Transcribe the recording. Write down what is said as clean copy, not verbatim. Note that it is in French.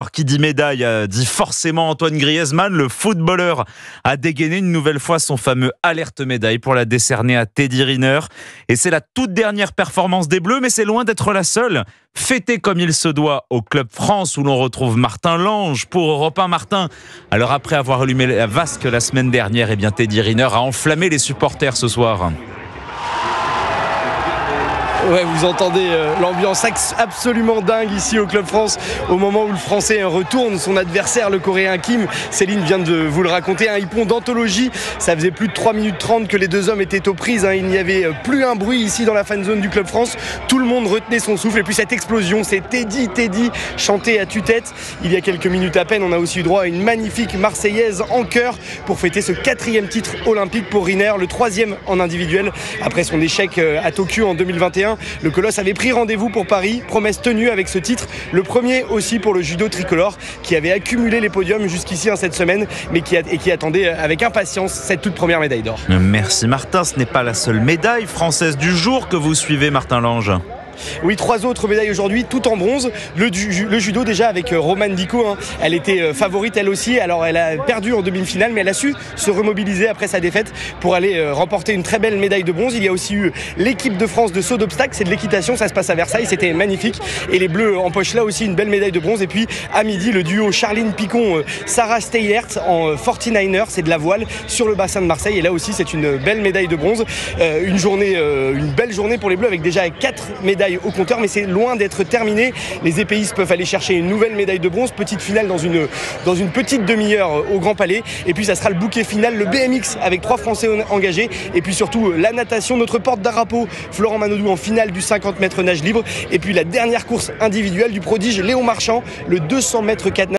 Alors, qui dit médaille dit forcément Antoine Griezmann. Le footballeur a dégainé une nouvelle fois son fameux alerte médaille pour la décerner à Teddy Riner. Et c'est la toute dernière performance des Bleus, mais c'est loin d'être la seule. Fêtée comme il se doit au Club France où l'on retrouve Martin Lange pour Europe 1. Martin, alors après avoir allumé la vasque la semaine dernière, Teddy Riner a enflammé les supporters ce soir. Ouais, vous entendez l'ambiance absolument dingue ici au Club France au moment où le Français retourne son adversaire, le Coréen Kim. Céline vient de vous le raconter, un hippon d'anthologie. Ça faisait plus de 3 minutes 30 que les deux hommes étaient aux prises. Il n'y avait plus un bruit ici dans la fan zone du Club France. Tout le monde retenait son souffle. Et puis cette explosion, c'est Teddy, chanté à tue-tête. Il y a quelques minutes à peine, on a aussi eu droit à une magnifique Marseillaise en chœur pour fêter ce 4e titre olympique pour Riner, le 3e en individuel après son échec à Tokyo en 2021. Le Colosse avait pris rendez-vous pour Paris, promesse tenue avec ce titre, le premier aussi pour le judo tricolore qui avait accumulé les podiums jusqu'ici cette semaine mais qui attendait avec impatience cette toute première médaille d'or. Merci Martin, ce n'est pas la seule médaille française du jour que vous suivez, Martin Lange. Oui, 3 autres médailles aujourd'hui, toutes en bronze. Le judo déjà avec Romane Dico, elle était favorite elle aussi. Alors elle a perdu en demi-finale, mais elle a su se remobiliser après sa défaite pour aller remporter une très belle médaille de bronze. Il y a aussi eu l'équipe de France de saut d'obstacles, c'est de l'équitation, ça se passe à Versailles, c'était magnifique. Et les Bleus empochent là aussi une belle médaille de bronze. Et puis à midi, le duo Charline Picon, Sarah Steyert en 49er, c'est de la voile sur le bassin de Marseille. Et là aussi, c'est une belle médaille de bronze. Une belle journée pour les Bleus avec déjà 4 médailles au compteur, mais c'est loin d'être terminé. Les épéistes peuvent aller chercher une nouvelle médaille de bronze, petite finale dans une petite demi-heure au Grand Palais, et puis ça sera le bouquet final, le BMX avec 3 Français engagés, et puis surtout la natation, notre porte-drapeau Florent Manodou en finale du 50 mètres nage libre, et puis la dernière course individuelle du prodige Léon Marchand, le 200 mètres 4